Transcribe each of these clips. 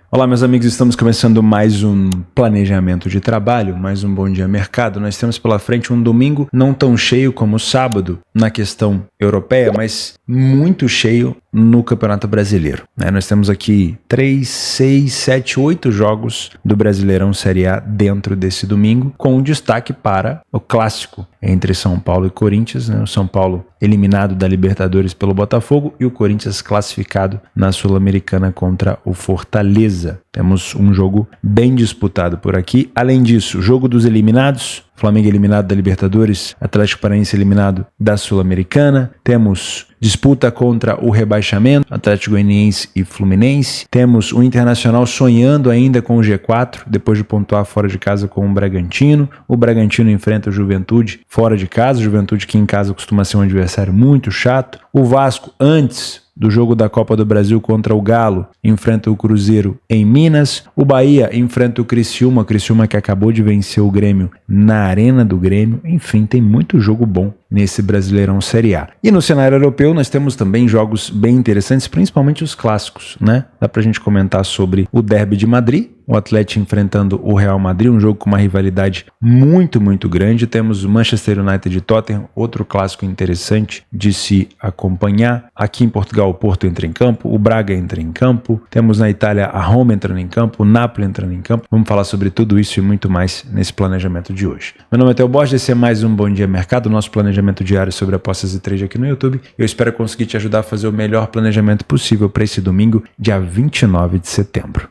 Olá, meus amigos, estamos começando mais um planejamento de trabalho, mais um Bom Dia Mercado. Nós temos pela frente um domingo não tão cheio como o sábado na questão europeia, mas muito cheio no Campeonato Brasileiro. Nós temos aqui 3, 6, 7, 8 jogos do Brasileirão Série A dentro desse domingo, com um destaque para o clássico entre São Paulo e Corinthians, o São Paulo eliminado da Libertadores pelo Botafogo e o Corinthians classificado na Sul-Americana contra o Fortaleza. Temos um jogo bem disputado por aqui. Além disso, jogo dos eliminados, Flamengo eliminado da Libertadores, Atlético Paranaense eliminado da Sul-Americana. Temos disputa contra o rebaixamento, Atlético Goianiense e Fluminense. Temos o Internacional sonhando ainda com o G4, depois de pontuar fora de casa com o Bragantino. O Bragantino enfrenta o Juventude fora de casa, Juventude que em casa costuma ser um adversário muito chato. O Vasco, antes do jogo da Copa do Brasil contra o Galo, enfrenta o Cruzeiro em Minas. O Bahia enfrenta o Criciúma que acabou de vencer o Grêmio na Arena do Grêmio. Enfim, tem muito jogo bom nesse Brasileirão Série A. E no cenário europeu nós temos também jogos bem interessantes, principalmente os clássicos, Dá pra gente comentar sobre o Derby de Madrid, o Atlético enfrentando o Real Madrid, um jogo com uma rivalidade muito, muito grande. Temos o Manchester United e Tottenham, outro clássico interessante de se acompanhar. Aqui em Portugal o Porto entra em campo, o Braga entra em campo. Temos na Itália a Roma entrando em campo, o Napoli entrando em campo. Vamos falar sobre tudo isso e muito mais nesse planejamento de hoje. Meu nome é Theo Borges, esse é mais um Bom Dia Mercado, nosso planejamento diário sobre apostas e trade aqui no YouTube. Eu espero conseguir te ajudar a fazer o melhor planejamento possível para esse domingo, dia 29 de setembro.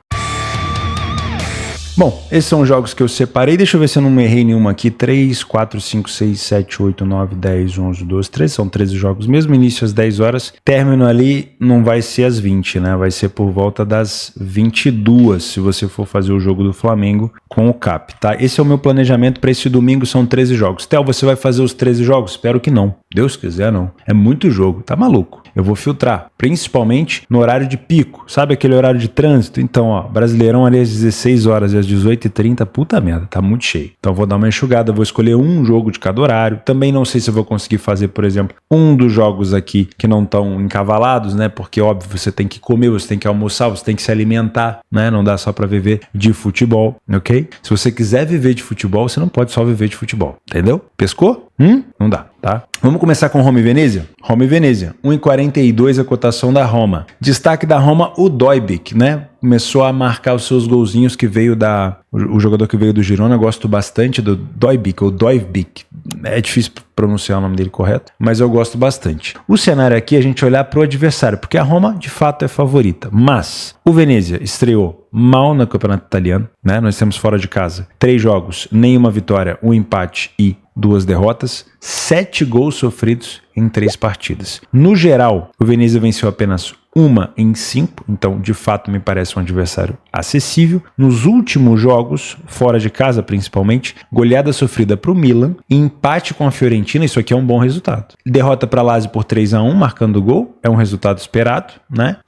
Bom, esses são os jogos que eu separei. Deixa eu ver se eu não errei nenhuma aqui. 3, 4, 5, 6, 7, 8, 9, 10, 11, 12, 13. São 13 jogos mesmo. Início às 10 horas. Término ali não vai ser às 20, Vai ser por volta das 22, se você for fazer o jogo do Flamengo com o CAP, tá? Esse é o meu planejamento para esse domingo. São 13 jogos. Theo, você vai fazer os 13 jogos? Espero que não. Deus quiser, não. É muito jogo. Tá maluco. Eu vou filtrar, principalmente no horário de pico. Sabe aquele horário de trânsito? Então, Brasileirão ali às 16 horas e às 18h30, puta merda, tá muito cheio. Então vou dar uma enxugada, vou escolher um jogo de cada horário. Também não sei se eu vou conseguir fazer, por exemplo, um dos jogos aqui que não estão encavalados, Porque, óbvio, você tem que comer, você tem que almoçar, você tem que se alimentar, Não dá só pra viver de futebol, ok? Se você quiser viver de futebol, você não pode só viver de futebol, entendeu? Pescou? Não dá, tá? Vamos começar com Roma e Venezia? Roma e Venezia, 1,42 a cotação da Roma. Destaque da Roma, o Dojbik, Começou a marcar os seus golzinhos que veio o jogador que veio do Girona. Eu gosto bastante do Dojbik, ou Dojbik. É difícil pronunciar o nome dele correto, mas eu gosto bastante. O cenário aqui é a gente olhar para o adversário, porque a Roma de fato é favorita, mas o Venezia estreou mal no campeonato italiano, Nós temos fora de casa 3 jogos, nenhuma vitória, um empate e 2 derrotas, 7 gols sofridos em 3 partidas. No geral, o Venezia venceu apenas 1 em 5, então de fato me parece um adversário acessível. Nos últimos jogos, fora de casa principalmente, goleada sofrida para o Milan, empate com a Fiorentina, isso aqui é um bom resultado. Derrota para a Lazio por 3-1, marcando gol, é um resultado esperado,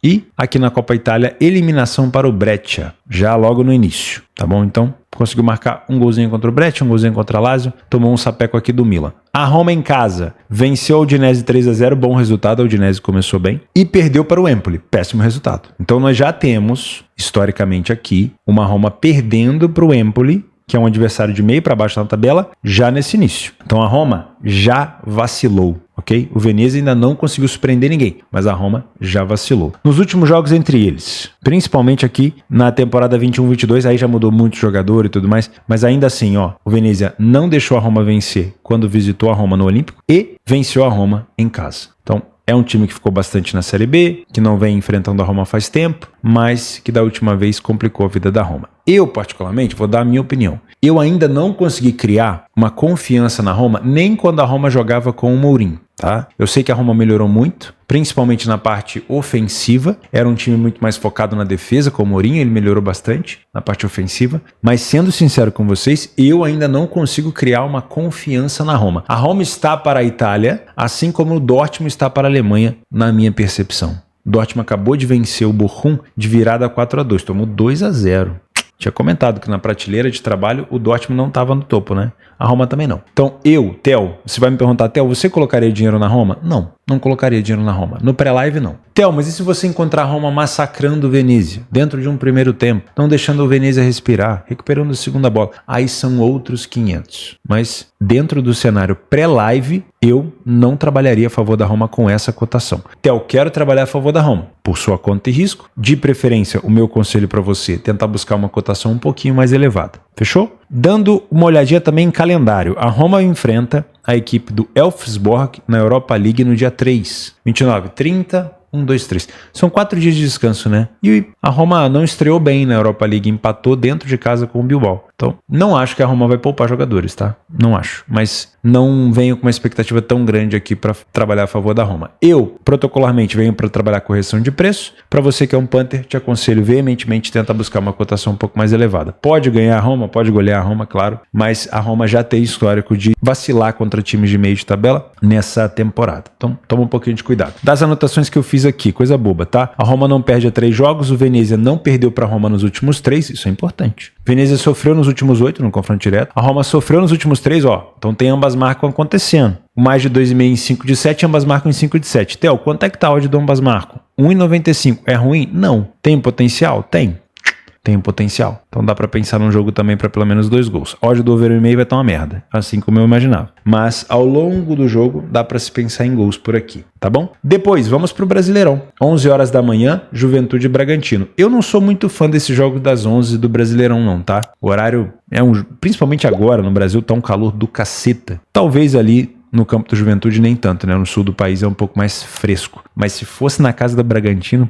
E aqui na Copa Itália, eliminação para o Brescia, já logo no início, tá bom? Então, conseguiu marcar um golzinho contra o Brescia, um golzinho contra a Lazio, tomou um sapeco aqui do Milan. A Roma em casa venceu a Udinese 3-0, bom resultado, a Udinese começou bem, e perdeu para o Empoli, péssimo resultado. Então nós já temos, historicamente aqui, uma Roma perdendo para o Empoli, que é um adversário de meio para baixo na tabela, já nesse início. Então a Roma já vacilou, ok? O Venezia ainda não conseguiu surpreender ninguém, mas a Roma já vacilou. Nos últimos jogos entre eles, principalmente aqui na temporada 21-22, aí já mudou muito jogador e tudo mais, mas ainda assim, o Venezia não deixou a Roma vencer quando visitou a Roma no Olímpico e venceu a Roma em casa. Então, é um time que ficou bastante na Série B, que não vem enfrentando a Roma faz tempo, mas que da última vez complicou a vida da Roma. Eu, particularmente, vou dar a minha opinião. Eu ainda não consegui criar uma confiança na Roma, nem quando a Roma jogava com o Mourinho, tá? Eu sei que a Roma melhorou muito, principalmente na parte ofensiva. Era um time muito mais focado na defesa, com o Mourinho, ele melhorou bastante na parte ofensiva. Mas, sendo sincero com vocês, eu ainda não consigo criar uma confiança na Roma. A Roma está para a Itália, assim como o Dortmund está para a Alemanha, na minha percepção. O Dortmund acabou de vencer o Bochum de virada 4-2, tomou 2-0. Tinha comentado que na prateleira de trabalho o Dortmund não estava no topo, A Roma também não. Então Theo, você vai me perguntar, Theo, você colocaria dinheiro na Roma? Não. não colocaria dinheiro na Roma. No pré-live, não. Theo, mas e se você encontrar a Roma massacrando o Venezia dentro de um primeiro tempo, não deixando o Venezia respirar, recuperando a segunda bola? Aí são outros 500. Mas dentro do cenário pré-live, eu não trabalharia a favor da Roma com essa cotação. Theo, quero trabalhar a favor da Roma, por sua conta e risco. De preferência, o meu conselho para você é tentar buscar uma cotação um pouquinho mais elevada. Fechou? Dando uma olhadinha também em calendário. A Roma enfrenta a equipe do Elfsborg na Europa League no dia 3, 29, 30... 1, 2, 3. São 4 dias de descanso, né? E a Roma não estreou bem na Europa League, empatou dentro de casa com o Bilbao. Então, não acho que a Roma vai poupar jogadores, tá? Não acho. Mas não venho com uma expectativa tão grande aqui para trabalhar a favor da Roma. Eu, protocolarmente, venho para trabalhar correção de preço. Para você que é um punter, te aconselho veementemente tentar buscar uma cotação um pouco mais elevada. Pode ganhar a Roma, pode golear a Roma, claro, mas a Roma já tem histórico de vacilar contra times de meio de tabela nessa temporada. Então, toma um pouquinho de cuidado. Das anotações que eu fiz aqui, coisa boba, tá? A Roma não perde a 3 jogos, o Venezia não perdeu para a Roma nos últimos 3, isso é importante. Venezia sofreu nos últimos 8 no confronto direto. A Roma sofreu nos últimos 3, ó. Então tem ambas marcam acontecendo. Mais de 2,5 em 5 de 7, ambas marcam em 5 de 7. Theo, quanto é que tá a odd do ambas marcam? 1,95. É ruim? Não. Tem potencial? Tem. Tem potencial. Então dá pra pensar num jogo também pra pelo menos 2 gols. Odd do over 1,5 vai estar uma merda, assim como eu imaginava. Mas ao longo do jogo dá pra se pensar em gols por aqui, tá bom? Depois, vamos pro Brasileirão. 11 horas da manhã, Juventude e Bragantino. Eu não sou muito fã desse jogo das 11 do Brasileirão não, tá? O horário principalmente agora no Brasil tá um calor do caceta. Talvez ali no campo do Juventude nem tanto, né? No sul do país é um pouco mais fresco. Mas se fosse na casa da Bragantino,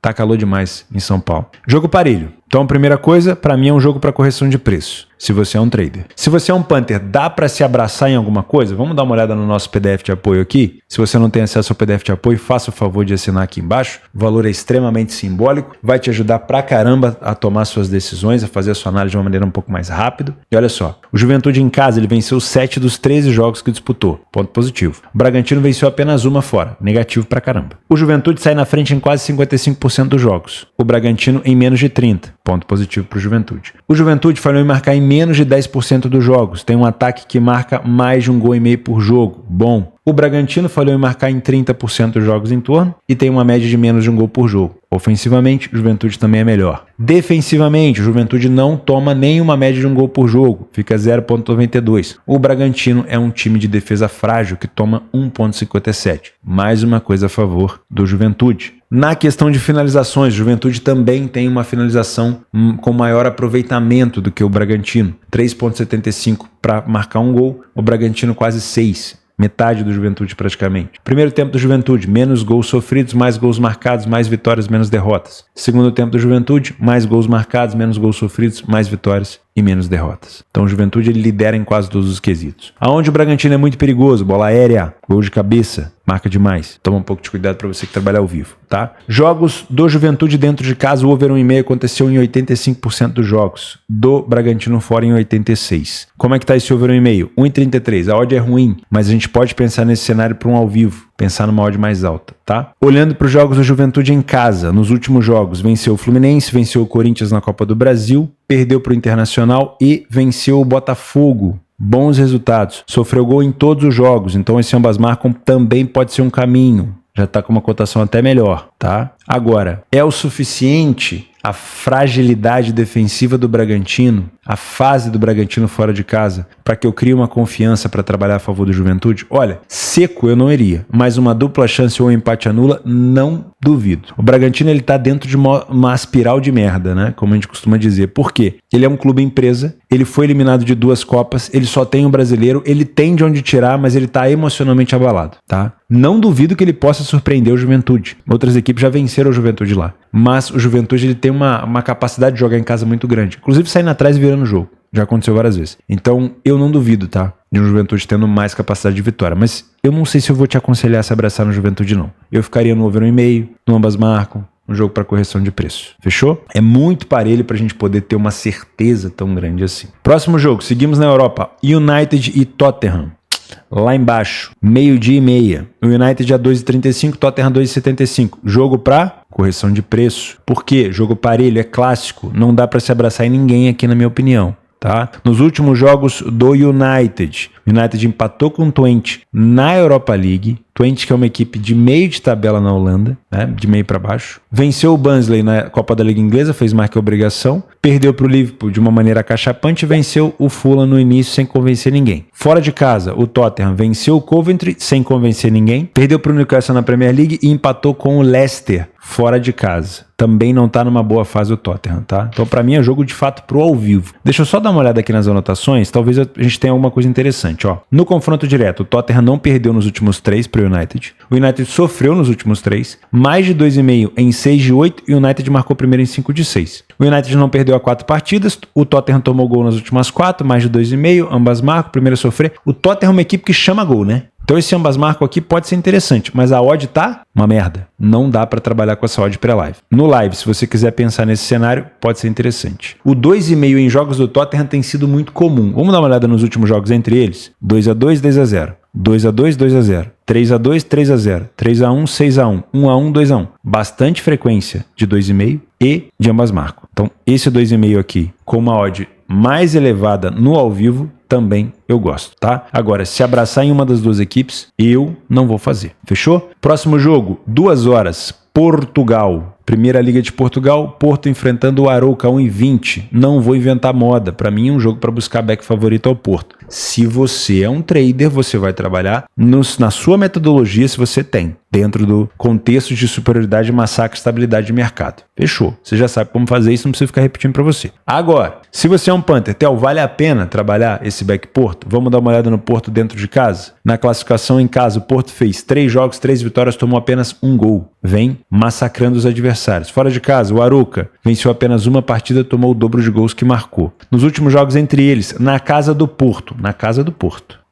tá calor demais em São Paulo. Jogo parelho. Então a primeira coisa, para mim é um jogo para correção de preço, se você é um trader. Se você é um punter, dá para se abraçar em alguma coisa? Vamos dar uma olhada no nosso PDF de apoio aqui? Se você não tem acesso ao PDF de apoio, faça o favor de assinar aqui embaixo. O valor é extremamente simbólico, vai te ajudar pra caramba a tomar suas decisões, a fazer a sua análise de uma maneira um pouco mais rápida. E olha só, o Juventude em casa, ele venceu 7 dos 13 jogos que disputou, ponto positivo. O Bragantino venceu apenas uma fora, negativo pra caramba. O Juventude sai na frente em quase 55% dos jogos, o Bragantino em menos de 30%, ponto positivo para o Juventude. O Juventude falhou em marcar em menos de 10% dos jogos, tem um ataque que marca mais de 1,5 gols por jogo, bom. O Bragantino falhou em marcar em 30% dos jogos em torno e tem uma média de menos de 1 gol por jogo. Ofensivamente, o Juventude também é melhor. Defensivamente, o Juventude não toma nenhuma média de 1 gol por jogo, fica 0,92. O Bragantino é um time de defesa frágil que toma 1,57. Mais uma coisa a favor do Juventude. Na questão de finalizações, o Juventude também tem uma finalização com maior aproveitamento do que o Bragantino. 3,75 para marcar 1 gol, o Bragantino quase 6. Metade do Juventude praticamente. Primeiro tempo do Juventude, menos gols sofridos, mais gols marcados, mais vitórias, menos derrotas. Segundo tempo do Juventude, mais gols marcados, menos gols sofridos, mais vitórias e menos derrotas. Então o Juventude ele lidera em quase todos os quesitos. Aonde o Bragantino é muito perigoso, bola aérea, gol de cabeça, marca demais. Toma um pouco de cuidado para você que trabalha ao vivo, tá? Jogos do Juventude dentro de casa, o over 1,5 aconteceu em 85% dos jogos. Do Bragantino fora em 86%. Como é que tá esse over 1,5? 1,33. A odd é ruim, mas a gente pode pensar nesse cenário para um ao vivo. Pensar numa odd mais alta, tá? Olhando para os jogos do Juventude em casa, nos últimos jogos, venceu o Fluminense, venceu o Corinthians na Copa do Brasil, perdeu para o Internacional e venceu o Botafogo. Bons resultados. Sofreu gol em todos os jogos, então esse ambas marcam também pode ser um caminho. Já está com uma cotação até melhor, tá? Agora, é o suficiente a fragilidade defensiva do Bragantino, a fase do Bragantino fora de casa, para que eu crie uma confiança para trabalhar a favor do Juventude? Olha, seco eu não iria, mas uma dupla chance ou um empate anula, não duvido. O Bragantino ele tá dentro de uma espiral de merda, né? Como a gente costuma dizer. Por quê? Ele é um clube empresa, ele foi eliminado de 2 Copas, ele só tem um brasileiro, ele tem de onde tirar, mas ele tá emocionalmente abalado, tá? Não duvido que ele possa surpreender o Juventude. Outras equipes já venceram o Juventude lá. Mas o Juventude ele tem uma capacidade de jogar em casa muito grande. Inclusive saindo atrás e virando o jogo. Já aconteceu várias vezes. Então eu não duvido, tá? De um Juventude tendo mais capacidade de vitória. Mas eu não sei se eu vou te aconselhar a se abraçar no Juventude, não. Eu ficaria no over 1,5, no ambas marcam. Um jogo para correção de preço. Fechou? É muito parelho para a gente poder ter uma certeza tão grande assim. Próximo jogo, seguimos na Europa. United e Tottenham. Lá embaixo, 12:30. O United a 2,35, Tottenham a 2,75. Jogo para correção de preço. Por quê? Jogo parelho, é clássico. Não dá para se abraçar em ninguém aqui, na minha opinião. Tá? Nos últimos jogos do United empatou com o Twente na Europa League. Twente, que é uma equipe de meio de tabela na Holanda, né, de meio para baixo. Venceu o Barnsley na Copa da Liga Inglesa, fez mais que obrigação. Perdeu para o Liverpool de uma maneira acachapante e venceu o Fulham no início sem convencer ninguém. Fora de casa, o Tottenham venceu o Coventry sem convencer ninguém. Perdeu para o Newcastle na Premier League e empatou com o Leicester fora de casa. Também não tá numa boa fase o Tottenham, tá? Então pra mim é jogo de fato pro ao vivo. Deixa eu só dar uma olhada aqui nas anotações, talvez a gente tenha alguma coisa interessante, ó. No confronto direto, o Tottenham não perdeu nos últimos 3 pro United. O United sofreu nos últimos 3, mais de 2,5 em 6 de 8 e o United marcou primeiro em 5 de 6. O United não perdeu a 4 partidas, o Tottenham tomou gol nas últimas 4, mais de 2,5, ambas marcam, primeiro a sofrer. O Tottenham é uma equipe que chama gol, né? Então esse ambas marcam aqui pode ser interessante, mas a odd tá uma merda. Não dá para trabalhar com essa odd pré-live. No live, se você quiser pensar nesse cenário, pode ser interessante. O 2,5 em jogos do Tottenham tem sido muito comum. Vamos dar uma olhada nos últimos jogos entre eles. 2-2, 2-0. 2-2, 2-0. 3-2, 3-0. 3-1, 6-1. 1-1, 2-1. Bastante frequência de 2,5 e de ambas marcam. Então esse 2,5 aqui com uma odd mais elevada no ao vivo, também eu gosto, tá? Agora, se abraçar em uma das duas equipes, eu não vou fazer. Fechou? Próximo jogo, 2 horas, Portugal. Primeira Liga de Portugal, Porto enfrentando o Arouca 1,20. Não vou inventar moda. Para mim, um jogo para buscar back favorito ao Porto. Se você é um trader, você vai trabalhar na sua metodologia, se você tem, dentro do contexto de superioridade, massacre, estabilidade de mercado. Fechou. Você já sabe como fazer isso, não precisa ficar repetindo para você. Agora, se você é um punter, Theo, vale a pena trabalhar esse back Porto? Vamos dar uma olhada no Porto dentro de casa? Na classificação em casa, o Porto fez 3 jogos, 3 vitórias, tomou apenas 1 gol. Vem massacrando os adversários. Fora de casa, o Arouca venceu apenas uma partida, tomou o dobro de gols que marcou. Nos últimos jogos entre eles, na casa do Porto,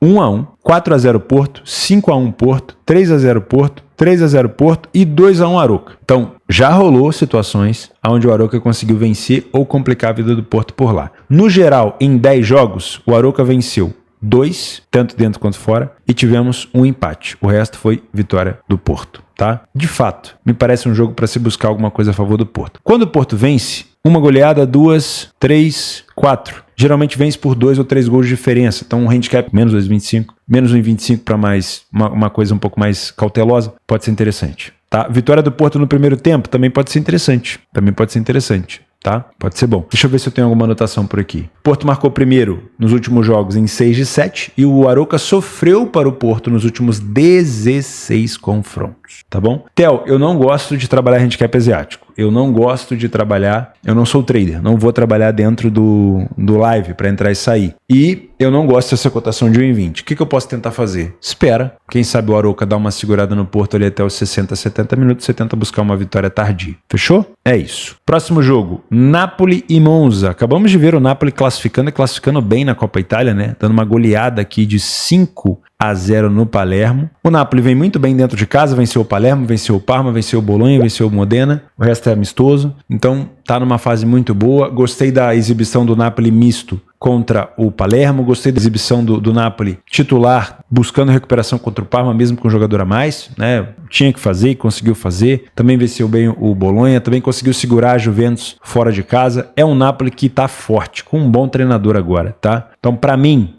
1-1, 4-0 Porto, 5-1 Porto, 3-0 Porto, 3-0 Porto e 2-1 Arouca. Então, já rolou situações onde o Arouca conseguiu vencer ou complicar a vida do Porto por lá. No geral, em 10 jogos, o Arouca venceu 2, tanto dentro quanto fora, e tivemos um empate. O resto foi vitória do Porto, tá? De fato, me parece um jogo para se buscar alguma coisa a favor do Porto. Quando o Porto vence, uma goleada, 2, 3, 4. Geralmente vence por 2 ou 3 gols de diferença. Então um handicap menos 2,25, menos 1,25 para mais uma coisa um pouco mais cautelosa, pode ser interessante. Tá? Vitória do Porto no primeiro tempo também pode ser interessante. Tá? Pode ser bom. Deixa eu ver se eu tenho alguma anotação por aqui. Porto marcou primeiro nos últimos jogos em 6 de 7 e o Arouca sofreu para o Porto nos últimos 16 confrontos. Tá bom? Theo, eu não gosto de trabalhar handicap asiático. Eu não gosto de trabalhar, eu não sou trader, não vou trabalhar dentro do live para entrar e sair. E eu não gosto dessa cotação de 1,20. O que eu posso tentar fazer? Espera, quem sabe o Arouca dá uma segurada no Porto ali até os 60, 70 minutos, você tenta buscar uma vitória tardia. Fechou? É isso. Próximo jogo, Napoli e Monza. Acabamos de ver o Napoli classificando bem na Copa Itália, né? Dando uma goleada aqui de 5-0 no Palermo. O Napoli vem muito bem dentro de casa, venceu o Palermo, venceu o Parma, venceu o Bolonha, venceu o Modena. O resto é amistoso, então tá numa fase muito boa. Gostei da exibição do Napoli misto contra o Palermo, gostei da exibição do Napoli titular, buscando recuperação contra o Parma, mesmo com um jogador a mais, né? Tinha que fazer e conseguiu fazer. Também venceu bem o Bolonha, também conseguiu segurar a Juventus fora de casa. É um Napoli que tá forte, com um bom treinador agora, tá? Então, para mim,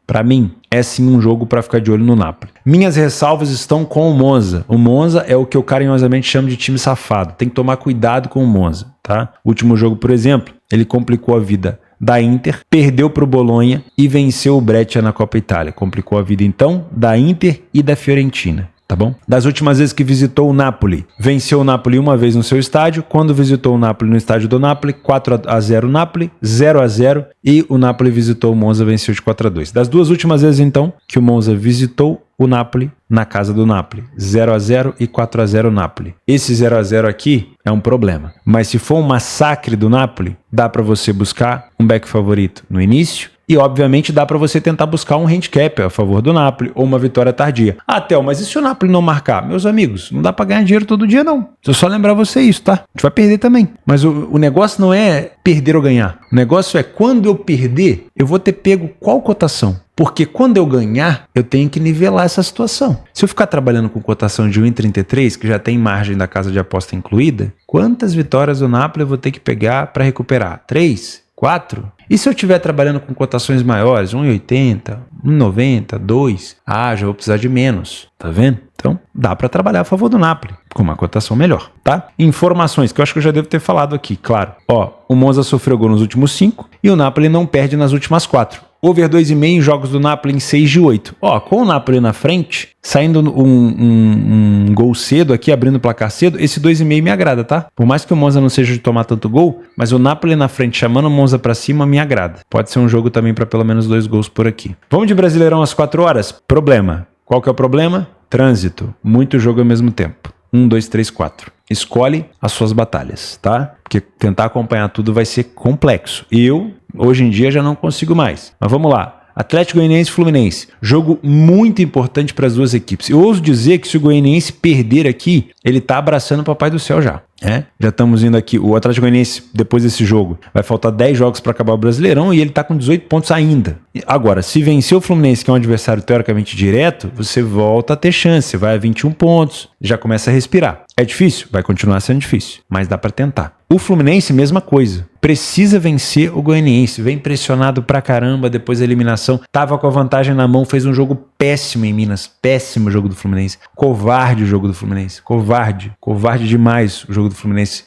é sim um jogo para ficar de olho no Napoli. Minhas ressalvas estão com o Monza. O Monza é o que eu carinhosamente chamo de time safado. Tem que tomar cuidado com o Monza, tá? O último jogo, por exemplo, ele complicou a vida da Inter, perdeu para o Bolonha e venceu o Brescia na Copa Itália. Complicou a vida, então, da Inter e da Fiorentina. Tá bom? Das últimas vezes que visitou o Napoli, venceu o Napoli uma vez no seu estádio. Quando visitou o Napoli no estádio do Napoli, 4-0 Napoli, 0-0 e o Napoli visitou o Monza, venceu de 4-2. Das duas últimas vezes, então, que o Monza visitou o Napoli na casa do Napoli, 0-0 e 4-0 Napoli. Esse 0-0 aqui é um problema. Mas se for um massacre do Napoli, dá para você buscar um back favorito no início. E, obviamente, dá para você tentar buscar um handicap a favor do Napoli ou uma vitória tardia. Ah, Theo, mas e se o Napoli não marcar? Meus amigos, não dá para ganhar dinheiro todo dia, não. Deixa eu só lembrar você isso, tá? A gente vai perder também. Mas o negócio não é perder ou ganhar. O negócio é quando eu perder, eu vou ter pego qual cotação? Porque quando eu ganhar, eu tenho que nivelar essa situação. Se eu ficar trabalhando com cotação de 1,33, que já tem margem da casa de aposta incluída, quantas vitórias do Napoli eu vou ter que pegar para recuperar? 3? 4? E se eu estiver trabalhando com cotações maiores, 1,80, 1,90, 2, já vou precisar de menos, tá vendo? Então, dá para trabalhar a favor do Napoli, com uma cotação melhor, tá? Informações, que eu acho que eu já devo ter falado aqui, claro. Ó, o Monza sofreu gol nos últimos 5 e o Napoli não perde nas últimas 4. Over 2,5 em jogos do Napoli em 6 de 8. Ó, com o Napoli na frente, saindo um gol cedo aqui, abrindo o placar cedo, esse 2,5 me agrada, tá? Por mais que o Monza não seja de tomar tanto gol, mas o Napoli na frente chamando o Monza pra cima me agrada. Pode ser um jogo também para pelo menos 2 gols por aqui. Vamos de Brasileirão às 4 horas? Problema. Qual que é o problema? Trânsito. Muito jogo ao mesmo tempo. 1, 2, 3, 4. Escolhe as suas batalhas, tá? Porque tentar acompanhar tudo vai ser complexo. Eu, hoje em dia, já não consigo mais. Mas vamos lá. Atlético Goianiense e Fluminense. Jogo muito importante para as duas equipes. Eu ouso dizer que se o Goianiense perder aqui, ele tá abraçando o Papai do Céu já. Já estamos indo aqui. O Atlético Goianiense, depois desse jogo, vai faltar 10 jogos para acabar o Brasileirão e ele tá com 18 pontos ainda. Agora, se vencer o Fluminense, que é um adversário teoricamente direto, você volta a ter chance, vai a 21 pontos, já começa a respirar. É difícil? Vai continuar sendo difícil, mas dá para tentar. O Fluminense, mesma coisa. Precisa vencer o Goianiense. Vem pressionado pra caramba depois da eliminação. Tava com a vantagem na mão, fez um jogo péssimo em Minas. Péssimo jogo do Fluminense. Covarde o jogo do Fluminense. Covarde. Covarde demais o jogo do Fluminense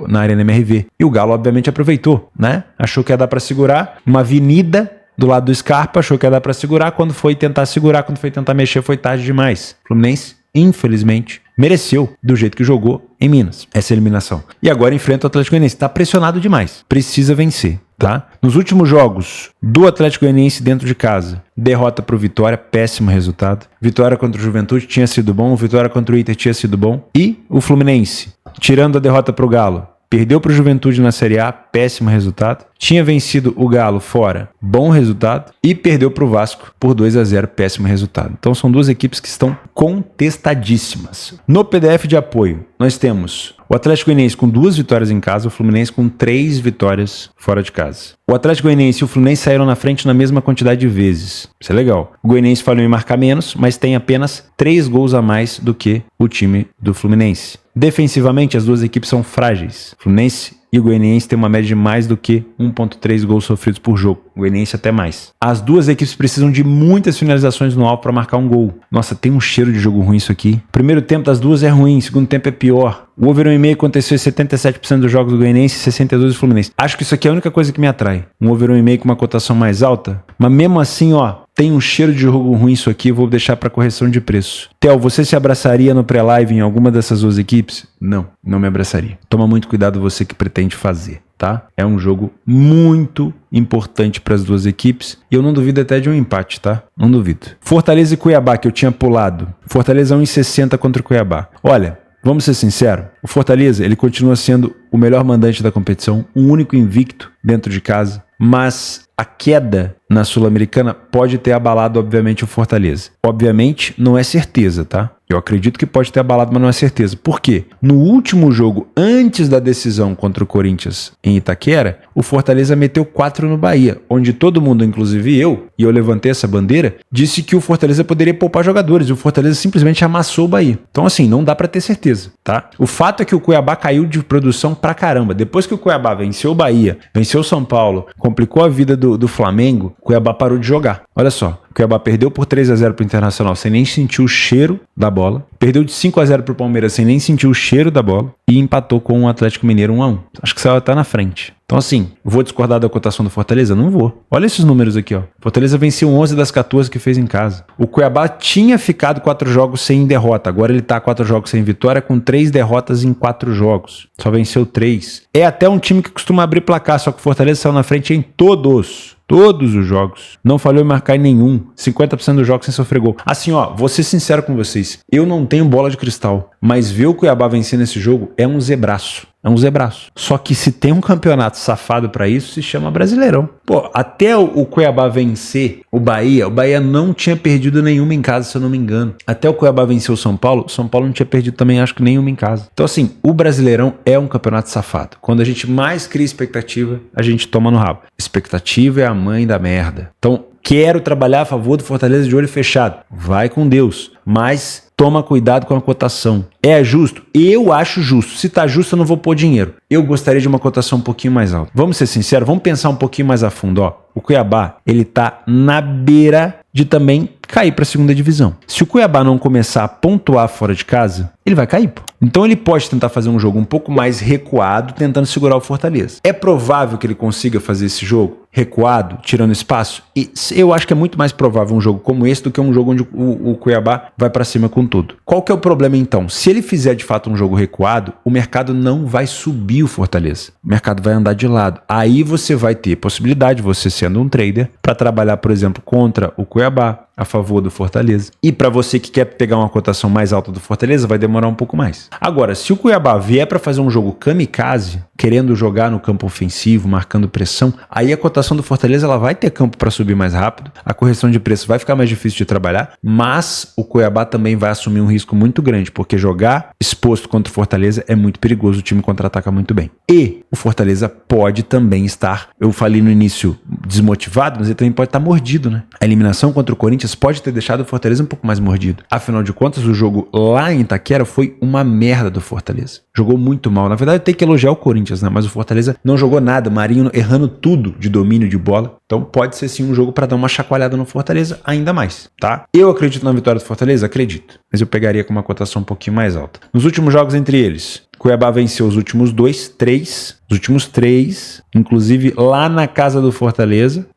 na Arena MRV. E o Galo, obviamente, aproveitou, né? Achou que ia dar pra segurar. Uma avenida do lado do Scarpa, achou que ia dar pra segurar. Quando foi tentar segurar, quando foi tentar mexer, foi tarde demais. Fluminense, infelizmente, mereceu do jeito que jogou em Minas, essa eliminação. E agora enfrenta o Atlético Goianiense. Tá pressionado demais. Precisa vencer, tá? Nos últimos jogos do Atlético Goianiense dentro de casa, derrota pro Vitória, péssimo resultado. Vitória contra o Juventude tinha sido bom, vitória contra o Inter tinha sido bom. E o Fluminense, tirando a derrota pro Galo, perdeu para o Juventude na Série A, péssimo resultado. Tinha vencido o Galo fora, bom resultado. E perdeu para o Vasco por 2-0, péssimo resultado. Então são duas equipes que estão contestadíssimas. No PDF de apoio, nós temos o Atlético Goianiense com 2 vitórias em casa, o Fluminense com 3 vitórias fora de casa. O Atlético Goianiense e o Fluminense saíram na frente na mesma quantidade de vezes. Isso é legal. O Goianiense falhou em marcar menos, mas tem apenas 3 gols a mais do que o time do Fluminense. Defensivamente, as duas equipes são frágeis. O Fluminense e o Goianiense tem uma média de mais do que 1,3 gols sofridos por jogo. O Goianiense até mais. As duas equipes precisam de muitas finalizações no alvo para marcar um gol. Nossa, tem um cheiro de jogo ruim isso aqui. Primeiro tempo das duas é ruim, segundo tempo é pior. O over 1,5 aconteceu em 77% dos jogos do Goianiense e 62% do Fluminense. Acho que isso aqui é a única coisa que me atrai. Um over 1,5 com uma cotação mais alta. Mas mesmo assim, ó, tem um cheiro de jogo ruim isso aqui, vou deixar para correção de preço. Theo, você se abraçaria no pré-live em alguma dessas duas equipes? Não, não me abraçaria. Toma muito cuidado você que pretende fazer, tá? É um jogo muito importante para as duas equipes e eu não duvido até de um empate, tá? Não duvido. Fortaleza e Cuiabá, que eu tinha pulado. Fortaleza 1,60 contra o Cuiabá. Olha, vamos ser sinceros, o Fortaleza ele continua sendo o melhor mandante da competição, o único invicto dentro de casa, mas a queda na Sul-Americana pode ter abalado, obviamente, o Fortaleza. Obviamente, não é certeza, tá? Eu acredito que pode ter abalado, mas não é certeza. Por quê? No último jogo, antes da decisão contra o Corinthians em Itaquera, o Fortaleza meteu 4 no Bahia, onde todo mundo, inclusive eu, e eu levantei essa bandeira, disse que o Fortaleza poderia poupar jogadores, e o Fortaleza simplesmente amassou o Bahia. Então, assim, não dá pra ter certeza, tá? O fato é que o Cuiabá caiu de produção pra caramba. Depois que o Cuiabá venceu o Bahia, venceu o São Paulo, complicou a vida do Flamengo, o Cuiabá parou de jogar. Olha só, o Cuiabá perdeu por 3-0 pro Internacional sem nem sentir o cheiro da bola, perdeu de 5-0 pro Palmeiras sem nem sentir o cheiro da bola e empatou com o Atlético Mineiro 1-1. Acho que você tá na frente. Então assim, vou discordar da cotação do Fortaleza? Não vou. Olha esses números aqui, ó. Fortaleza venceu 11 das 14 que fez em casa. O Cuiabá tinha ficado 4 jogos sem derrota, agora ele tá 4 jogos sem vitória com 3 derrotas em 4 jogos. Só venceu 3. É até um time que costuma abrir placar, só que o Fortaleza saiu na frente em todos os jogos. Não falhou em marcar em nenhum. 50% dos jogos sem sofrer gol. Assim, ó, vou ser sincero com vocês. Eu não tenho bola de cristal, mas ver o Cuiabá vencer nesse jogo é um zebraço. É um zebraço. Só que se tem um campeonato safado pra isso, se chama Brasileirão. Pô, até o Cuiabá vencer o Bahia não tinha perdido nenhuma em casa, se eu não me engano. Até o Cuiabá vencer o São Paulo não tinha perdido também, acho que nenhuma em casa. Então assim, o Brasileirão é um campeonato safado. Quando a gente mais cria expectativa, a gente toma no rabo. Expectativa é a mãe da merda. Então, quero trabalhar a favor do Fortaleza de olho fechado. Vai com Deus. Mas toma cuidado com a cotação. É justo? Eu acho justo. Se tá justo, eu não vou pôr dinheiro. Eu gostaria de uma cotação um pouquinho mais alta. Vamos ser sinceros, vamos pensar um pouquinho mais a fundo. Ó, o Cuiabá, ele tá na beira de também cair para a segunda divisão. Se o Cuiabá não começar a pontuar fora de casa, ele vai cair, pô. Então ele pode tentar fazer um jogo um pouco mais recuado, tentando segurar o Fortaleza. É provável que ele consiga fazer esse jogo recuado, tirando espaço? E eu acho que é muito mais provável um jogo como esse do que um jogo onde o Cuiabá vai para cima com tudo. Qual que é o problema então? Se ele fizer de fato um jogo recuado, o mercado não vai subir o Fortaleza. O mercado vai andar de lado. Aí você vai ter possibilidade, você sendo um trader, para trabalhar, por exemplo, contra o Cuiabá, a favor do Fortaleza. E para você que quer pegar uma cotação mais alta do Fortaleza, vai demorar um pouco mais. Agora, se o Cuiabá vier para fazer um jogo kamikaze, querendo jogar no campo ofensivo, marcando pressão, aí a cotação do Fortaleza ela vai ter campo para subir mais rápido, a correção de preço vai ficar mais difícil de trabalhar, mas o Cuiabá também vai assumir um risco muito grande, porque jogar exposto contra o Fortaleza é muito perigoso, o time contra-ataca muito bem. E o Fortaleza pode também estar, eu falei no início, desmotivado, mas ele também pode estar mordido, né? A eliminação contra o Corinthians pode ter deixado o Fortaleza um pouco mais mordido. Afinal de contas, o jogo lá em Itaquera foi uma merda do Fortaleza. Jogou muito mal. Na verdade, tem que elogiar o Corinthians, né? Mas o Fortaleza não jogou nada. O Marinho errando tudo de domínio de bola. Então pode ser sim um jogo para dar uma chacoalhada no Fortaleza ainda mais, tá? Eu acredito na vitória do Fortaleza? Acredito. Mas eu pegaria com uma cotação um pouquinho mais alta. Nos últimos jogos entre eles, Cuiabá venceu os últimos os últimos três, inclusive lá na casa do Fortaleza.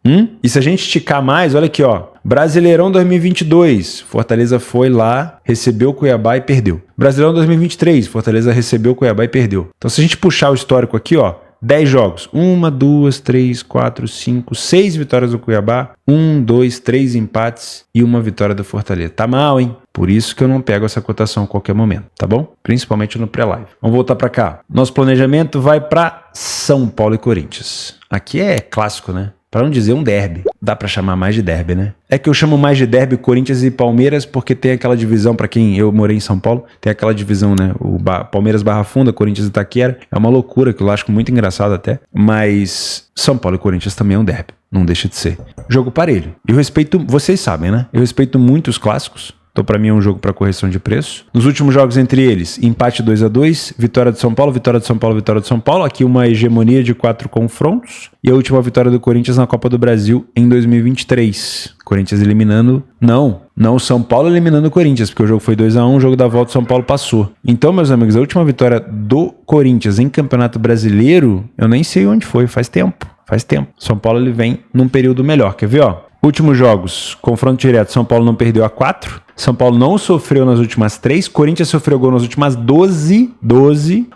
E se a gente esticar mais, olha aqui, ó. Brasileirão 2022, Fortaleza foi lá, recebeu o Cuiabá e perdeu. Brasileirão 2023, Fortaleza recebeu o Cuiabá e perdeu. Então se a gente puxar o histórico aqui, ó, 10 jogos. 1, 2, 3, 4, 5, 6 vitórias do Cuiabá. 1, 2, 3 empates e uma vitória do Fortaleza. Tá mal, hein? Por isso que eu não pego essa cotação a qualquer momento, tá bom? Principalmente no pré-live. Vamos voltar para cá. Nosso planejamento vai para São Paulo e Corinthians. Aqui é clássico, né? Para não dizer um derby. Dá para chamar mais de derby, né? É que eu chamo mais de derby Corinthians e Palmeiras porque tem aquela divisão, para quem eu morei em São Paulo, tem aquela divisão, né? O Palmeiras Barra Funda, Corinthians e Itaquera. É uma loucura, que eu acho muito engraçado até. Mas São Paulo e Corinthians também é um derby. Não deixa de ser. Jogo parelho. Eu respeito, vocês sabem, né? Eu respeito muito os clássicos. Então, para mim, é um jogo para correção de preço. Nos últimos jogos entre eles, empate 2-2, vitória de São Paulo, vitória de São Paulo, vitória de São Paulo. Aqui uma hegemonia de 4 confrontos. E a última vitória do Corinthians na Copa do Brasil em 2023. Corinthians eliminando... Não, São Paulo eliminando o Corinthians, porque o jogo foi 2-1, o jogo da volta São Paulo passou. Então, meus amigos, a última vitória do Corinthians em Campeonato Brasileiro, eu nem sei onde foi, faz tempo. São Paulo ele vem num período melhor. Quer ver, ó? Últimos jogos, confronto direto, São Paulo não perdeu a 4, São Paulo não sofreu nas últimas 3, Corinthians sofreu gol nas últimas 12,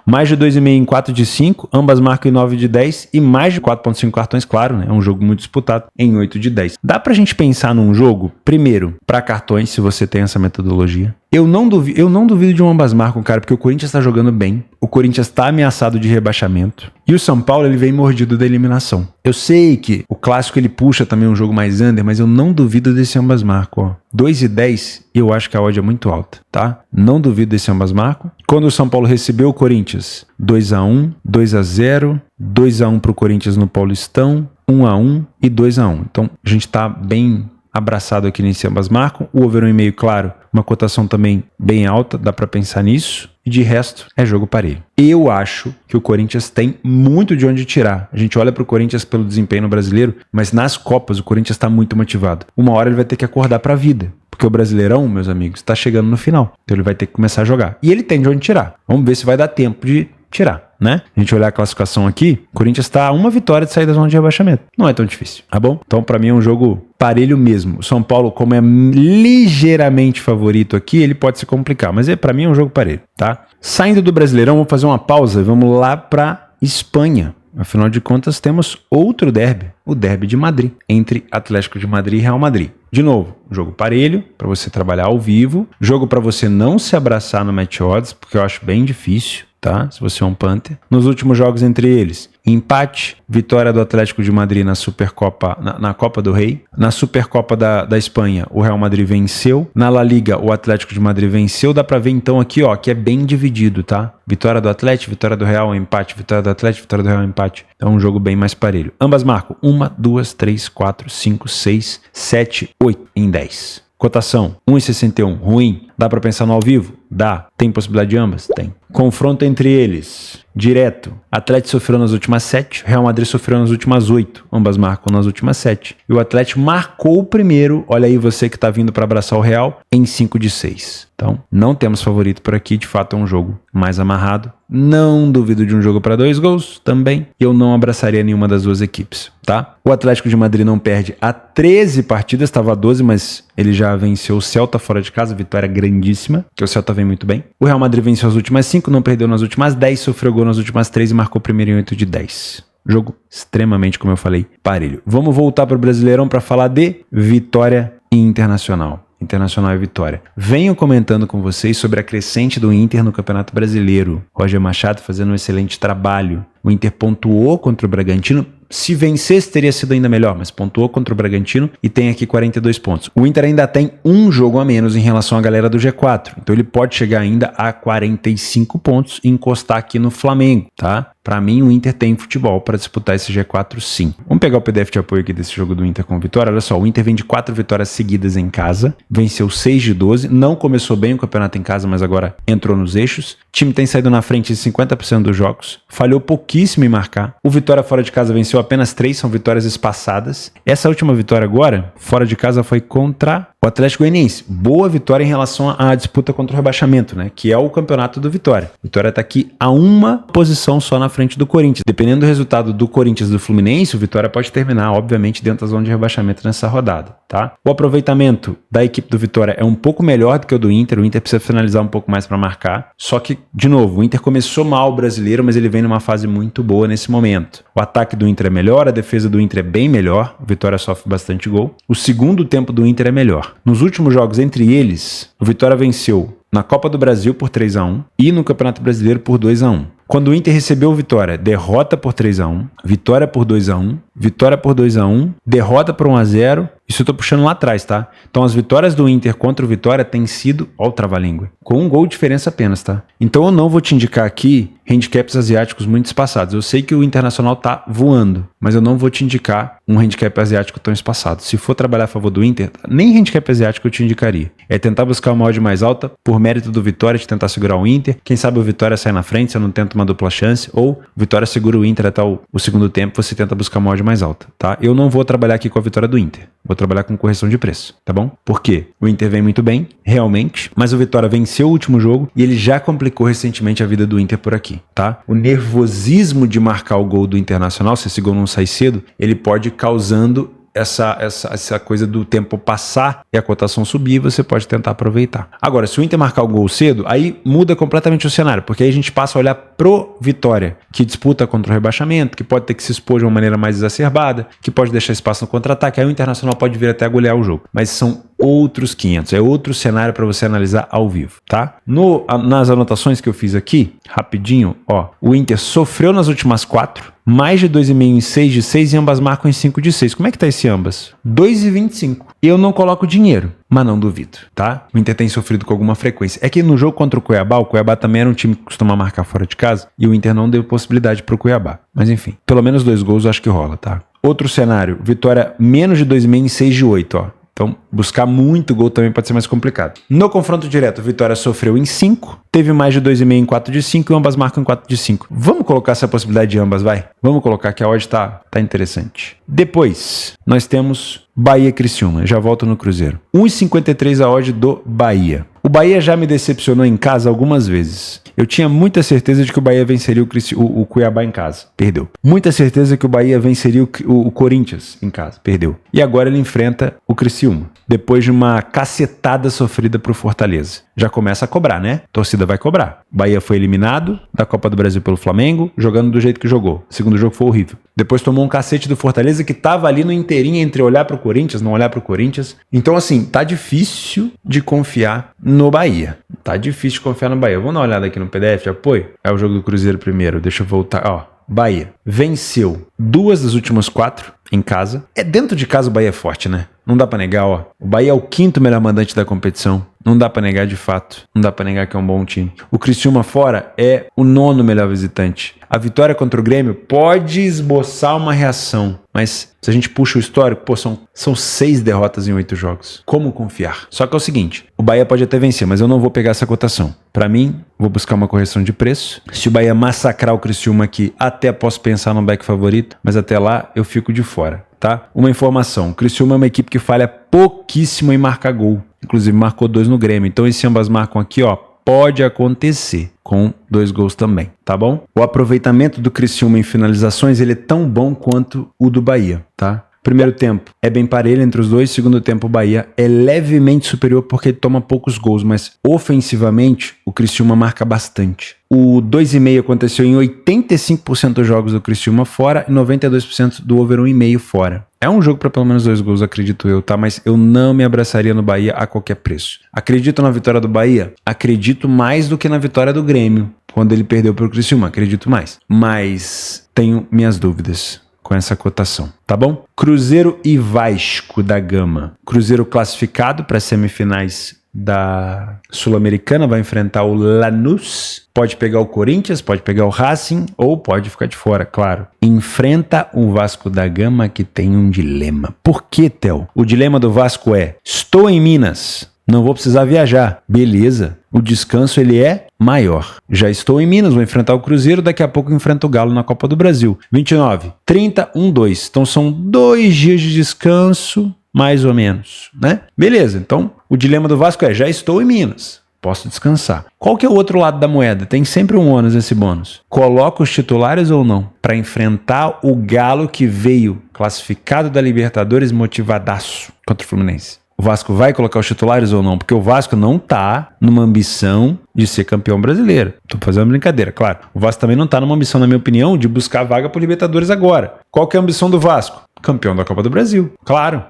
mais de 2,5 em 4 de 5, ambas marcam em 9 de 10 e mais de 4,5 cartões, claro, né? É um jogo muito disputado, em 8 de 10. Dá pra gente pensar num jogo, primeiro, pra cartões, se você tem essa metodologia. Eu não duvido de um ambas marcam, cara, porque o Corinthians tá jogando bem, o Corinthians tá ameaçado de rebaixamento e o São Paulo ele vem mordido da eliminação. Eu sei que o clássico ele puxa também um jogo mais under, mas eu não duvido desse ambas marcam, ó. 2,10 eu acho que a odd é muito alta, tá? Não duvido desse ambas marcam. Quando o São Paulo recebeu o Corinthians, 2-1, 2-0, 2-1 pro Corinthians no Paulistão, 1-1 e 2-1. Então a gente tá bem abraçado aqui nesse ambas marcam. O over 1,5, claro, uma cotação também bem alta, dá pra pensar nisso. E de resto, é jogo parelho. Eu acho que o Corinthians tem muito de onde tirar. A gente olha pro Corinthians pelo desempenho no Brasileiro, mas nas Copas o Corinthians tá muito motivado. Uma hora ele vai ter que acordar pra vida. Porque o Brasileirão, meus amigos, tá chegando no final. Então ele vai ter que começar a jogar. E ele tem de onde tirar. Vamos ver se vai dar tempo de tirar, né? A gente olhar a classificação aqui, o Corinthians tá a uma vitória de sair da zona de rebaixamento. Não é tão difícil, tá bom? Então, pra mim é um jogo parelho mesmo. O São Paulo, como é ligeiramente favorito aqui, ele pode se complicar, mas pra mim é um jogo parelho, tá? Saindo do Brasileirão, vamos fazer uma pausa e vamos lá pra Espanha. Afinal de contas, temos outro derby, o derby de Madrid, entre Atlético de Madrid e Real Madrid. De novo, jogo parelho, para você trabalhar ao vivo, jogo para você não se abraçar no match odds, porque eu acho bem difícil, tá? Se você é um punter. Nos últimos jogos entre eles, empate, vitória do Atlético de Madrid na Supercopa, na Copa do Rei. Na Supercopa da Espanha, o Real Madrid venceu. Na La Liga, o Atlético de Madrid venceu. Dá pra ver então aqui, ó, que é bem dividido, tá? Vitória do Atlético, vitória do Real, empate. Vitória do Atlético, vitória do Real, empate. Então é um jogo bem mais parelho. Ambas marcam 1, 2, 3, 4, 5, 6, 7, 8 em 10. Cotação 1,61, ruim. Dá pra pensar no ao vivo? Dá. Tem possibilidade de ambas? Tem. Confronto entre eles. Direto. Atlético sofreu nas últimas 7, Real Madrid sofreu nas últimas 8. Ambas marcam nas últimas 7. E o Atlético marcou o primeiro, olha aí você que tá vindo para abraçar o Real, em 5 de 6. Então, não temos favorito por aqui, de fato é um jogo mais amarrado. Não duvido de um jogo para 2 gols também. Eu não abraçaria nenhuma das duas equipes, tá? O Atlético de Madrid não perde há 13 partidas, estava a 12, mas ele já venceu o Celta fora de casa, vitória grandíssima, que o Celta vem muito bem. O Real Madrid venceu as últimas 5, não perdeu nas últimas 10, sofreu gol nas últimas 3 e marcou o primeiro em 8 de 10. Jogo extremamente, como eu falei, parelho. Vamos voltar para o Brasileirão para falar de Vitória e Internacional. Internacional e Vitória. Venho comentando com vocês sobre a crescente do Inter no Campeonato Brasileiro. Roger Machado fazendo um excelente trabalho. O Inter pontuou contra o Bragantino. Se vencesse, teria sido ainda melhor, mas pontuou contra o Bragantino e tem aqui 42 pontos. O Inter ainda tem um jogo a menos em relação à galera do G4. Então ele pode chegar ainda a 45 pontos e encostar aqui no Flamengo, tá? Para mim, o Inter tem futebol para disputar esse G4 sim. Vamos pegar o PDF de apoio aqui desse jogo do Inter com Vitória. Olha só, o Inter vem de 4 vitórias seguidas em casa. Venceu 6 de 12. Não começou bem o campeonato em casa, mas agora entrou nos eixos. O time tem saído na frente em 50% dos jogos. Falhou pouquíssimo em marcar. O Vitória fora de casa venceu apenas 3, são vitórias espaçadas. Essa última vitória agora, fora de casa, foi contra o Atlético Goianiense. Boa vitória em relação à disputa contra o rebaixamento, né? Que é o campeonato do Vitória. Vitória tá aqui a uma posição só na frente do Corinthians. Dependendo do resultado do Corinthians e do Fluminense, o Vitória pode terminar, obviamente, dentro da zona de rebaixamento nessa rodada, tá? O aproveitamento da equipe do Vitória é um pouco melhor do que o do Inter. O Inter precisa finalizar um pouco mais para marcar. Só que, de novo, o Inter começou mal o brasileiro, mas ele vem numa fase muito boa nesse momento. O ataque do Inter é melhor, a defesa do Inter é bem melhor. O Vitória sofre bastante gol. O segundo tempo do Inter é melhor. Nos últimos jogos entre eles, o Vitória venceu na Copa do Brasil por 3-1 e no Campeonato Brasileiro por 2-1. Quando o Inter recebeu o Vitória, derrota por 3-1, vitória por 2-1, vitória por 2-1, derrota por 1-0. Isso eu tô puxando lá atrás, tá? Então as vitórias do Inter contra o Vitória têm sido, ó o trava-língua, com um gol de diferença apenas, tá? Então eu não vou te indicar aqui handicaps asiáticos muito espaçados. Eu sei que o Internacional tá voando, mas eu não vou te indicar um handicap asiático tão espaçado. Se for trabalhar a favor do Inter, nem handicap asiático eu te indicaria. É tentar buscar uma odd mais alta, por mérito do Vitória, de tentar segurar o Inter. Quem sabe o Vitória sai na frente, se eu não tento uma dupla chance, ou o Vitória segura o Inter até o segundo tempo, você tenta buscar uma odd mais alta, tá? Eu não vou trabalhar aqui com a vitória do Inter. Vou trabalhar com correção de preço, tá bom? Por quê? O Inter vem muito bem, realmente, mas o Vitória venceu o último jogo e ele já complicou recentemente a vida do Inter por aqui, tá? O nervosismo de marcar o gol do Internacional, se esse gol não sai cedo, ele pode ir causando essa coisa do tempo passar e a cotação subir, você pode tentar aproveitar. Agora, se o Inter marcar o gol cedo, aí muda completamente o cenário, porque aí a gente passa a olhar pro Vitória, que disputa contra o rebaixamento, que pode ter que se expor de uma maneira mais exacerbada, que pode deixar espaço no contra-ataque, aí o Internacional pode vir até golear o jogo. Mas são outros 500, é outro cenário para você analisar ao vivo, tá? Nas anotações que eu fiz aqui, rapidinho, ó, o Inter sofreu nas últimas 4, mais de 2,5 em 6 de 6 e ambas marcam em 5 de 6. Como é que tá esse ambas? 2,25. Eu não coloco dinheiro, mas não duvido, tá? O Inter tem sofrido com alguma frequência. É que no jogo contra o Cuiabá também era um time que costuma marcar fora de casa e o Inter não deu possibilidade pro Cuiabá. Mas enfim, pelo menos 2 gols eu acho que rola, tá? Outro cenário, Vitória menos de 2,5 em 6 de 8, ó. Então, buscar muito gol também pode ser mais complicado. No confronto direto, Vitória sofreu em 5, teve mais de 2,5 em 4 de 5 e ambas marcam em 4 de 5. Vamos colocar essa possibilidade de ambas, vai? Vamos colocar que a odd tá interessante. Depois, nós temos Bahia e Criciúma. Já volto no Cruzeiro. 1,53 a odd do Bahia. O Bahia já me decepcionou em casa algumas vezes. Eu tinha muita certeza de que o Bahia venceria o Cuiabá em casa. Perdeu. Muita certeza que o Bahia venceria o Corinthians em casa. Perdeu. E agora ele enfrenta o Criciúma. Depois de uma cacetada sofrida pro Fortaleza. Já começa a cobrar, né? A torcida vai cobrar. O Bahia foi eliminado da Copa do Brasil pelo Flamengo, jogando do jeito que jogou. O segundo jogo foi horrível. Depois tomou um cacete do Fortaleza que tava ali no inteirinho entre olhar pro Corinthians, não olhar pro Corinthians. Então, assim, tá difícil de confiar no Bahia. Tá difícil de confiar no Bahia. Vamos dar uma olhada aqui no PDF de apoio? É o jogo do Cruzeiro primeiro. Deixa eu voltar, ó. Bahia venceu 2 das últimas 4, em casa. Dentro de casa o Bahia é forte, né? Não dá pra negar, ó. O Bahia é o 5º melhor mandante da competição. Não dá pra negar de fato. Não dá pra negar que é um bom time. O Criciúma fora é o 9º melhor visitante. A vitória contra o Grêmio pode esboçar uma reação, mas se a gente puxa o histórico, pô, são 6 derrotas em 8 jogos. Como confiar? Só que é o seguinte, o Bahia pode até vencer, mas eu não vou pegar essa cotação. Pra mim, vou buscar uma correção de preço. Se o Bahia massacrar o Criciúma aqui, até posso pensar no back favorito, mas até lá eu fico de fora, tá? Uma informação, o Criciúma é uma equipe que falha pouquíssimo em marcar gol. Inclusive marcou 2 no Grêmio. Então esse ambas marcam aqui, ó. Pode acontecer com 2 gols também, tá bom? O aproveitamento do Criciúma em finalizações, ele é tão bom quanto o do Bahia, tá? Primeiro tempo é bem parelho entre os dois, segundo tempo o Bahia é levemente superior porque ele toma poucos gols, mas ofensivamente o Criciúma marca bastante. O 2,5 aconteceu em 85% dos jogos do Criciúma fora e 92% do over 1,5 fora. É um jogo para pelo menos 2 gols, acredito eu, tá? Mas eu não me abraçaria no Bahia a qualquer preço. Acredito na vitória do Bahia? Acredito mais do que na vitória do Grêmio, quando ele perdeu para o Criciúma, acredito mais. Mas tenho minhas dúvidas com essa cotação, tá bom? Cruzeiro e Vasco da Gama. Cruzeiro classificado para as semifinais da Sul-Americana, vai enfrentar o Lanús, pode pegar o Corinthians, pode pegar o Racing ou pode ficar de fora, claro. Enfrenta o Vasco da Gama que tem um dilema. Por que, Theo? O dilema do Vasco é: estou em Minas, não vou precisar viajar. Beleza, o descanso ele é maior. Já estou em Minas, vou enfrentar o Cruzeiro, daqui a pouco enfrento o Galo na Copa do Brasil. 29, 30, 1-2. Então são 2 dias de descanso, mais ou menos, né? Beleza, então o dilema do Vasco é: já estou em Minas, posso descansar. Qual que é o outro lado da moeda? Tem sempre um ônus esse bônus. Coloca os titulares ou não? Para enfrentar o Galo que veio classificado da Libertadores motivadaço contra o Fluminense. O Vasco vai colocar os titulares ou não? Porque o Vasco não tá numa ambição de ser campeão brasileiro. Tô fazendo uma brincadeira, claro. O Vasco também não tá numa ambição, na minha opinião, de buscar vaga por Libertadores agora. Qual que é a ambição do Vasco? Campeão da Copa do Brasil. Claro.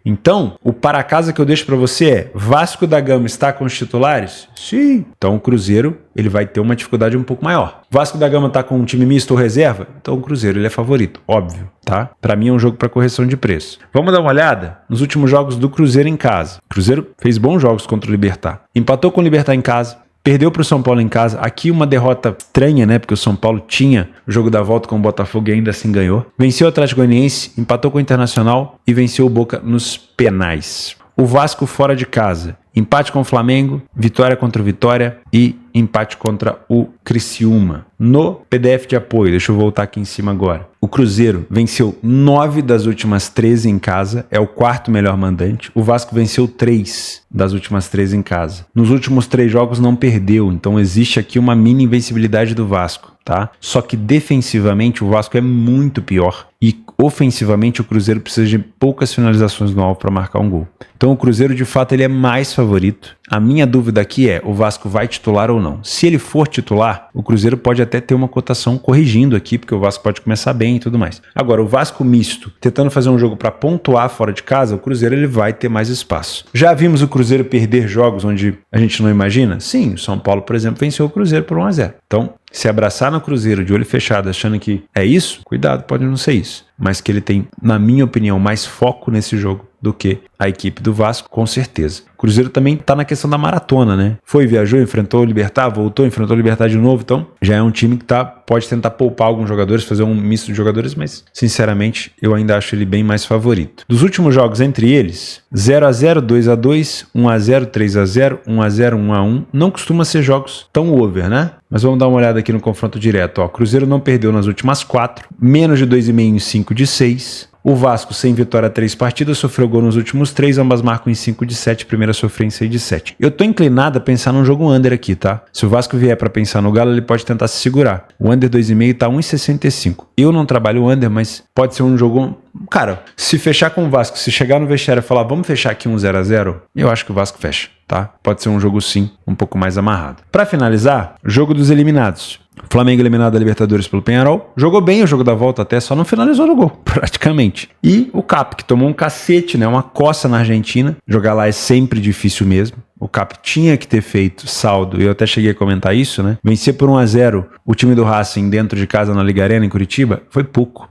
Então, o para casa que eu deixo para você é: Vasco da Gama está com os titulares? Sim. Então o Cruzeiro ele vai ter uma dificuldade um pouco maior. Vasco da Gama está com um time misto ou reserva? Então o Cruzeiro ele é favorito, óbvio, tá? Para mim é um jogo para correção de preço. Vamos dar uma olhada nos últimos jogos do Cruzeiro em casa. O Cruzeiro fez bons jogos contra o Libertad. Empatou com o Libertad em casa. Perdeu para o São Paulo em casa. Aqui uma derrota estranha, né? Porque o São Paulo tinha o jogo da volta com o Botafogo e ainda assim ganhou. Venceu o Atlético Goianiense, empatou com o Internacional e venceu o Boca nos penais. O Vasco fora de casa. Empate com o Flamengo, vitória contra o Vitória e empate contra o Criciúma. No PDF de apoio, deixa eu voltar aqui em cima agora. O Cruzeiro venceu 9 das últimas 13 em casa, é o 4º melhor mandante. O Vasco venceu 3 das últimas 13 em casa. Nos últimos 3 jogos não perdeu, então existe aqui uma mini invencibilidade do Vasco, tá? Só que defensivamente o Vasco é muito pior e ofensivamente o Cruzeiro precisa de poucas finalizações no alvo para marcar um gol. Então o Cruzeiro de fato ele é mais favorito. A minha dúvida aqui é: o Vasco vai titular ou não? Se ele for titular, o Cruzeiro pode até ter uma cotação corrigindo aqui, porque o Vasco pode começar bem e tudo mais. Agora, o Vasco misto, tentando fazer um jogo para pontuar fora de casa, o Cruzeiro ele vai ter mais espaço. Já vimos o Cruzeiro perder jogos onde a gente não imagina? Sim, o São Paulo, por exemplo, venceu o Cruzeiro por 1-0. Então, se abraçar no Cruzeiro de olho fechado, achando que é isso, cuidado, pode não ser isso. Mas que ele tem, na minha opinião, mais foco nesse jogo do que a equipe do Vasco, com certeza. O Cruzeiro também tá na questão da maratona, né? Foi, viajou, enfrentou o Libertad, voltou, enfrentou o Libertad de novo, então já é um time que pode tentar poupar alguns jogadores, fazer um misto de jogadores, mas sinceramente eu ainda acho ele bem mais favorito. Dos últimos jogos entre eles, 0-0, 2-2, 1-0, 3-0, 1-0, 1-1, não costuma ser jogos tão over, né? Mas vamos dar uma olhada aqui no confronto direto. Ó, Cruzeiro não perdeu nas últimas 4, menos de 2,5 em 5 de 6. O Vasco, sem vitória 3 partidas, sofreu gol nos últimos 3, ambas marcam em 5 de 7, primeira sofreu em 6 de 7. Eu tô inclinado a pensar num jogo under aqui, tá? Se o Vasco vier pra pensar no Galo, ele pode tentar se segurar. O under 2,5 tá 1,65. Eu não trabalho o under, mas pode ser um jogo... Cara, se fechar com o Vasco, se chegar no vestiário e falar, vamos fechar aqui um 0-0, eu acho que o Vasco fecha, tá? Pode ser um jogo sim, um pouco mais amarrado. Pra finalizar, jogo dos eliminados. Flamengo eliminado da Libertadores pelo Peñarol. Jogou bem o jogo da volta até, só não finalizou no gol, praticamente. E o Cap, que tomou um cacete, né? Uma coça na Argentina. Jogar lá é sempre difícil mesmo. O Cap tinha que ter feito saldo, eu até cheguei a comentar isso, né? Vencer por 1-0 o time do Racing dentro de casa na Liga Arena em Curitiba foi pouco,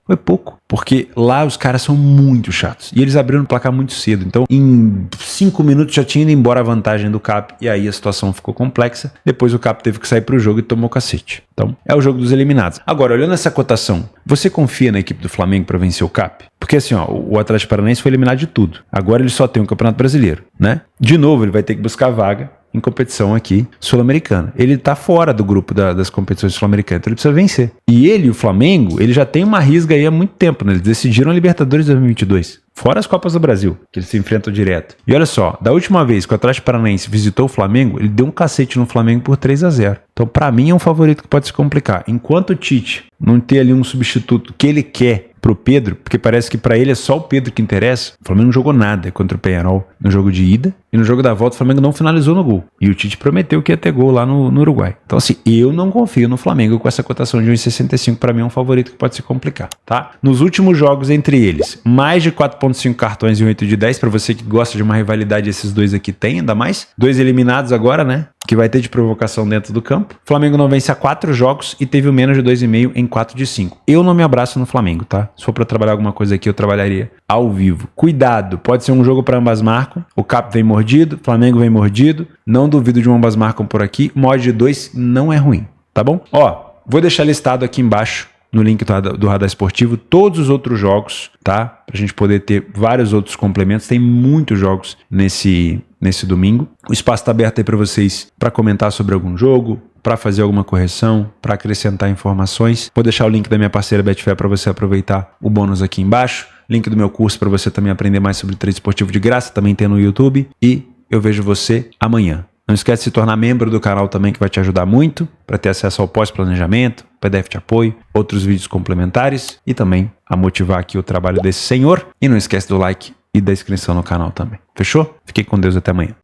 porque lá os caras são muito chatos e eles abriram o placar muito cedo, então em 5 minutos já tinha ido embora a vantagem do Cap e aí a situação ficou complexa. Depois o Cap teve que sair pro jogo e tomou cacete. Então é o jogo dos eliminados. Agora, olhando essa cotação, você confia na equipe do Flamengo para vencer o Cap? Porque assim, ó, o Atlético Paranaense foi eliminado de tudo. Agora ele só tem o Campeonato Brasileiro, né? De novo, ele vai ter que buscar vaga em competição aqui sul-americana. Ele tá fora do grupo das competições sul-americanas, então ele precisa vencer. E ele e o Flamengo, ele já tem uma risga aí há muito tempo, né? Eles decidiram a Libertadores 2022. Fora as Copas do Brasil, que eles se enfrentam direto. E olha só, da última vez que o Atlético Paranaense visitou o Flamengo, ele deu um cacete no Flamengo por 3-0. Então, pra mim, é um favorito que pode se complicar. Enquanto o Tite não ter ali um substituto que ele quer pro Pedro, porque parece que pra ele é só o Pedro que interessa, o Flamengo não jogou nada contra o Peñarol no jogo de ida, e no jogo da volta o Flamengo não finalizou no gol. E o Tite prometeu que ia ter gol lá no Uruguai. Então assim, eu não confio no Flamengo com essa cotação de 1,65, pra mim é um favorito que pode se complicar, tá? Nos últimos jogos entre eles, mais de 4,5 cartões e 8 de 10, pra você que gosta de uma rivalidade, esses dois aqui tem, ainda mais. 2 eliminados agora, né? Que vai ter de provocação dentro do campo. O Flamengo não vence há 4 jogos e teve o menos de 2,5 em 4 de 5. Eu não me abraço no Flamengo, tá? Se for pra trabalhar alguma coisa aqui, eu trabalharia ao vivo. Cuidado, pode ser um jogo para ambas marcam. O Cap vem mordido, o Flamengo vem mordido. Não duvido de um ambas marcam por aqui. Mod de 2 não é ruim, tá bom? Ó, vou deixar listado aqui embaixo no link do Radar Esportivo todos os outros jogos, tá? Pra gente poder ter vários outros complementos. Tem muitos jogos nesse domingo. O espaço está aberto aí para vocês para comentar sobre algum jogo, para fazer alguma correção, para acrescentar informações. Vou deixar o link da minha parceira Betfair para você aproveitar o bônus aqui embaixo. Link do meu curso para você também aprender mais sobre trade esportivo de graça, também tem no YouTube. E eu vejo você amanhã. Não esquece de se tornar membro do canal também, que vai te ajudar muito para ter acesso ao pós-planejamento, PDF de apoio, outros vídeos complementares e também a motivar aqui o trabalho desse senhor. E não esquece do like e da inscrição no canal também. Fechou? Fiquem com Deus, até amanhã.